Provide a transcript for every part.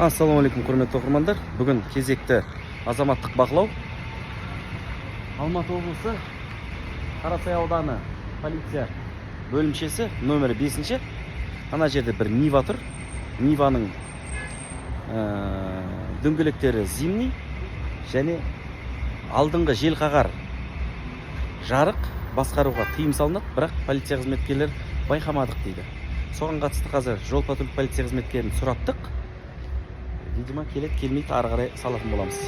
Ассалаумағалейкум, құрметті оқырмандар. Бүгін кезекті азаматтық бақылау. Алматы облысы Қарасай ауданы полиция бөлімшесі номері 5-ші. Ана жерде бір Нива тұр. Ниваның дөңгелектері зимний және алдыңғы желқағар жарық басқаруға тыйым салынады, бірақ полиция қызметкерлер байқамадық дейді. Соған қатысты қазір жол патруль полиция қызметкерін сұраттық. Видимо, келет келмейді, ары қарай салатын боламыз.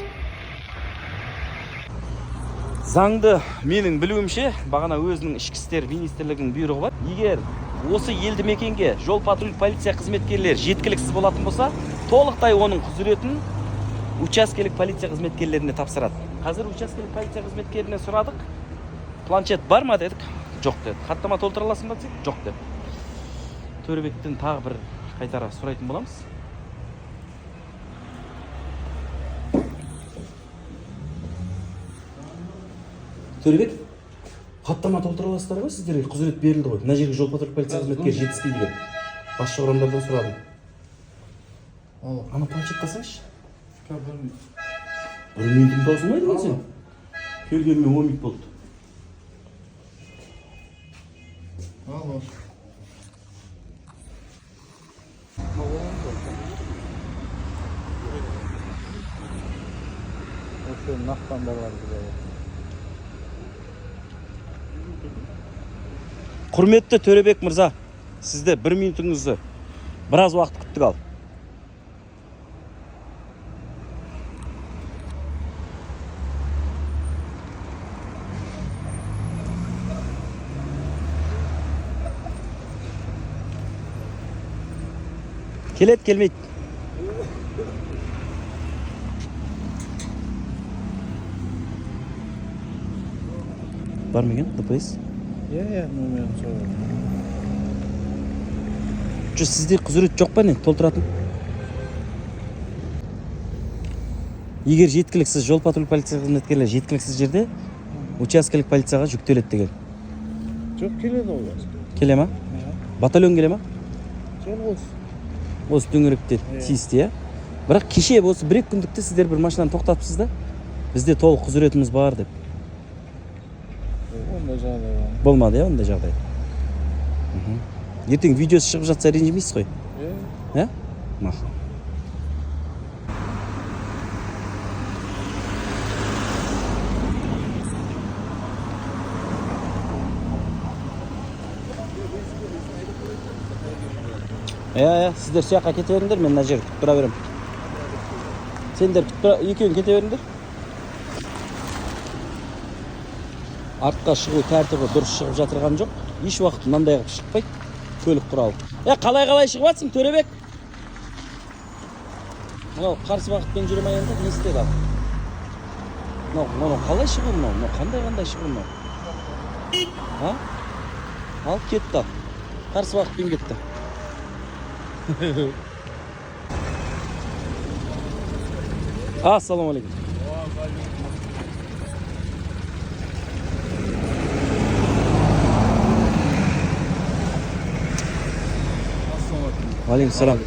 Заңды менің білуімше, бағана өзінің ішкі істер министрлігінің бұйрығы бар. Егер осы елді мекенге жол патруль полиция қызметкерлері жеткіліксіз болатын болса, толықтай оның құзыретін учаскелік полиция қызметкерлеріне тапсырады. Қазір учаскелік полиция қызметкеріне сұрадық. Планшет бар ма дедік? Жоқ деді. Хаттама толтыра аласың ба десек? Жоқ деді. Төребектен тағы бір қайтара сұрайтын боламыз. Төребек, хаттама толтыра аласыздар ғой, сіздерге құзырет берілді ғой. Мына жерге жол патруль полиция қызметкері жетіспейді деп. Басшы құрамдардан сұрадым. Ана планшет қасаңызшы. Бір минутым таусылмайды ғой сен. Келгенмен 10 минут болды. Алло. Осы нақтанда бар бұлай. Құрметті Төребек мырза, сізді 1 минутыңызды біраз уақыт күттік ал. Келет келмейді. Бар ма екен, ДПС? Номерін соғыр. Сізде құзырет жоқ па не? Толтыратын. Егер жеткіліксіз жол патруль полиция қызметкерлері жеткіліксіз жерде учаскелік полицияға жүктеледі деген. Жоқ, келеді олар. Келе ма? Батальон келе ма? Жоқ осы. Осы дөңгелекте тиісті, бірақ кеше осы 1-2 күндікте сіздер бір машинаны тоқтатыпсыз да, бізде толық құзыретіміз бар деп. Ондай жағдай бар. Болмады, ондай жағдай. Ертең видеосы шығып жатса ренжімейсіз ғой? Мақұл. Сіздер сияққа кете беріңдер, мен мына жерді күтіп тұра берем. Сендер екеуін кете беріңдер. Артқа шығу тәртібі дұрыс шығып жатырған жоқ. Еш уақыт мынандай қылып шықпайды. Көлік құралы. Қалай шығып жатсың, Төребек? Мынау қарсы бағытпен жүре ма енді? Не істеді ал? Мынау қалай шығу мынау? Қандай шығу мынау? Ал кетті ал. Қарсы бағытпен кетті. Ассалаумағалейкум. Алейкум салам.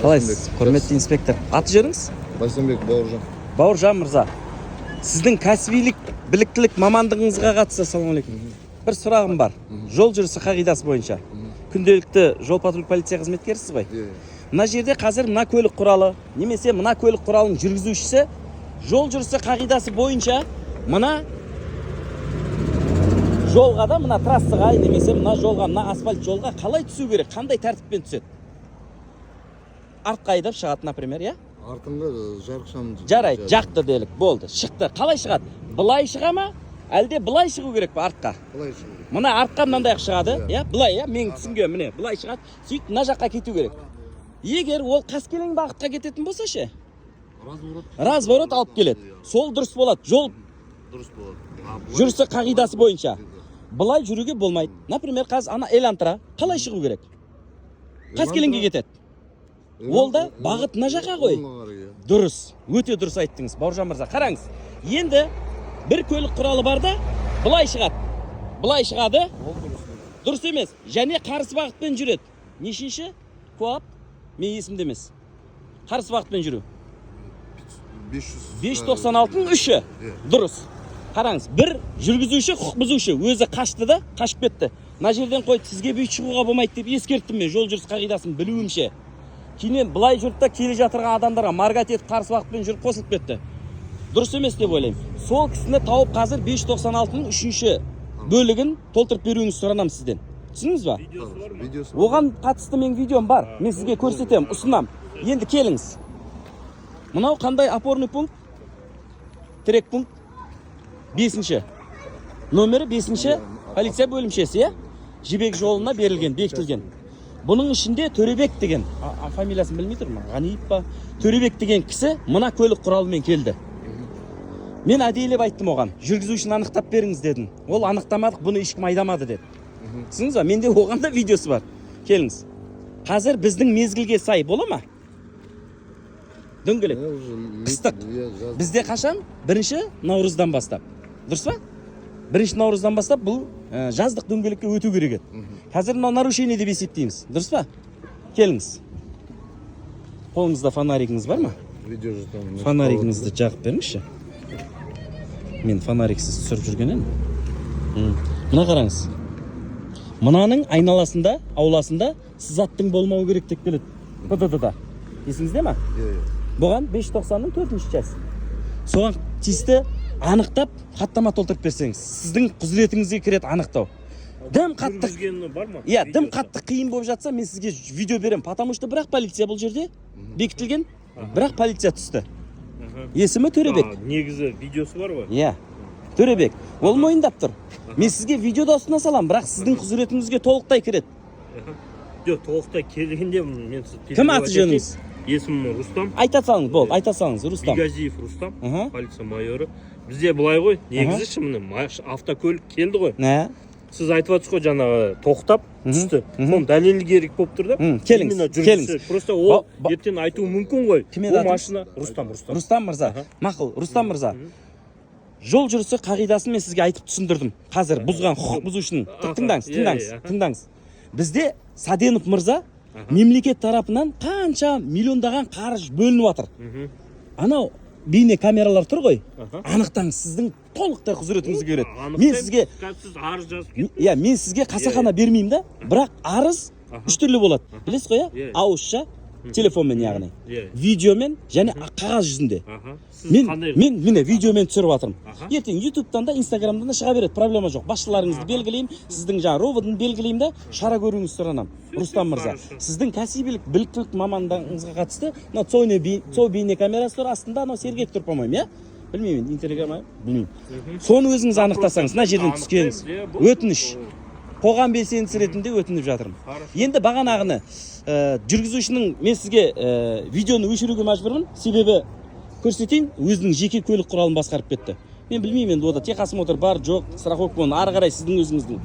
Қалайсыз, құрметті инспектор? Аты жөніңіз? Байсанбек Бауыржан. Бауыржан мырза, сіздің кәсібилік, біліктілік мамандығыңызға қатысты ассалаумағалейкум. Бір сұрағым бар. Жол жүрісі қағидасы бойынша. Күнделікті жол патруль полиция қызметкерісіз ғой? Мына жерде қазір мына көлік құралы, немесе мына көлік құралының жүргізушісі жол жүрісі қағидасы бойынша мына жолға да, мына трассаға, немесе мына жолға, мына асфальт жолға қалай түсу керек, қандай тәртіппен түседі? Артқа айдап шығады, например, Артыңғы жарық шамын. Жарайды, жақты делік, болды, шықты. Қалай шығады? Былай шыға ма? Әлде былай шығу керек па артқа? Былай шығу керек. Мына артқа мынандай шығады, былай, мен түсінген, міне, былай шығады. Сөйтіп мына жаққа кету керек. Егер ол қаскелең бағытқа кететін болса ше? Разворот алып келеді. Сол дұрыс болады. Жол дұрыс болады. жүрісі қағидасы бойынша. Былай жүруге болмайды. Например, қазір ана Элантра қалай шығу керек? Қаскелеңге кетеді. Ол да бағыт мына жаққа ғой. Дұрыс, өте дұрыс айттыңыз, Бауыржан мырза. Қараңыз. Енді бір көлік құралы бар да, былай шығады. Былай шығады. Дұрыс емес. Және қарсы бағытпен жүреді. Нешінші? Коап? Мен есімде емес. Қарсы бағытпен жүру. 500. 596-ның 3-і. Дұрыс. Қараңыз, бір жүргізуші, құқық бұзушы өзі қашты да, қашып кетті. Мына жерден қойды, сізге бүйт шығуға болмайды деп ескерттім мен, жол жүріс қағидасын білуімше. Кейіннен былай жүрді да келе жатырған адамдарға маргат етіп қарсы бағытпен жүріп қосылып кетті. Дұрыс емес деп ойлаймын. Сол кісіні тауып қазір 596-ның 3-ші бөлігін толтырып беруіңізді сұранамын сізден. Түсіндіңіз ба? Видеосы. Оған қатысты менің видеом бар. Мен сізге көрсетемін, ұсынам. Енді келіңіз. Мынау қандай опорный пункт? Тірек пункт. 5-ші. Номері 5-ші полиция бөлімшесі, е? Жібек жолына берілген, бекітілген. Бұның ішінде Төребек деген, фамилиясын білмей тұрмын, Ғаниев па? Төребек деген кісі мына көлік құралымен келді. Мен әдейілеп айттым оған, жүргізушіні анықтап беріңіз дедім. Ол анықтамадық, бұны ешкім айдамады деді. Түсіңіз ба? Менде оған да видеосы бар. Келіңіз. Қазір біздің мезгілге сай бола ма? Дөңгелек. Қыстық. Бізде қашан? 1-ші наурыздан бастап. Дұрыс па? 1-ші наурыздан бастап бұл жаздық дөңгелекке өту керек еді. Қазір мынау нарушение деп есептейміз. Дұрыс па? Келіңіз. Қолыңызда фонаригіңіз бар ма? Видео жаздым. Фонаригіңізді жағып беріңізші. Мен фонариксіз түсіріп жүрген едім. Мына қараңыз. Мынаның айналасында, ауласында сызаттың болмауы керек деп келеді. ПДД-да. Есіңізде ма? Бұған 590-ның 4-ші часть. Соған тиісті анықтап, хаттама толтырып берсеңіз, сіздің құзыретіңізге кіреді анықтау. Дым қатты бар ма? Иә, дым қатты қиын болып жатса, мен сізге видео берем, потому что бірақ полиция бұл жерде бекітілген, бірақ полиция түсті. Есімі Төребек. Негізі видеосы бар ғой? Иә. Төребек. Ол мойындап тұр. Мен сізге видеода ұсына салам, бірақ сіздің құзыретіңізге толықтай кіреді. Жоқ, толықтай келгенде мен Кім аты жөніңіз? Есімім Рустам. Айта салыңыз, болды, айта салыңыз, Рустам. Бигазиев Рустам, полиция майоры. Бізде былай ғой, негізі шымыны автокөлік келді ғой. Nə? Сіз айтып отырсыз ғой, жаңағы тоқтап түсті. Соның дәлелі керек болып тұр да. Келіңіз. Просто ол ертең айтуы мүмкін ғой. Ол машина Рустам. Рустам мырза. Мақұл, Рустам мырза. Жол жүрісі қағидасын мен сізге айтып түсіндірдім. Қазір бұзған құқық бұзушының. Тыңдаңыз. Бізде Саденов мырза мемлекет тарапынан қанша миллиондаған қаржы бөлініп жатыр. Анау бейне камералар тұр ғой. Анықтаңыз, сіздің толықтай құзыретіңізге кіреді. Мен сізге арыз жазып Иә, мен сізге қасақана бермеймін да, бірақ арыз 3 түрлі болады. Білесіз ғой, иә? Ауызша, телефонмен яғни. Видеомен және қағаз жүзінде. Мен міне видеомен түсіріп жатырмын. Ертең YouTube'дан да, Instagram'дан да шыға береді, проблема жоқ. Басшыларыңызды белгілеймін, сіздің жаңа роводын белгілеймін да, шара көруіңізді сұранам. Рустам мырза, сіздің кәсібилік, біліктілік мамандығыңызға қатысты, мына цой бейне камерасы тұр астында, анау сергек тұр, по-моему, иә? Білмеймін, интернетке білмеймін. Соны өзіңіз анықтасаңыз, мына жерден түскеніңіз. Өтініш. Қоғам белсендісі ретінде өтініп жатырмын. Енді бағанағыны жүргізушінің мен сізге видеоны өшіруге мәжбүрмін, себебі көрсетейін, өзінің жеке көлік құралын басқарып кетті. Мен білмеймін енді ода техосмотр бар, жоқ, страховка оны ары қарай сіздің өзіңіздің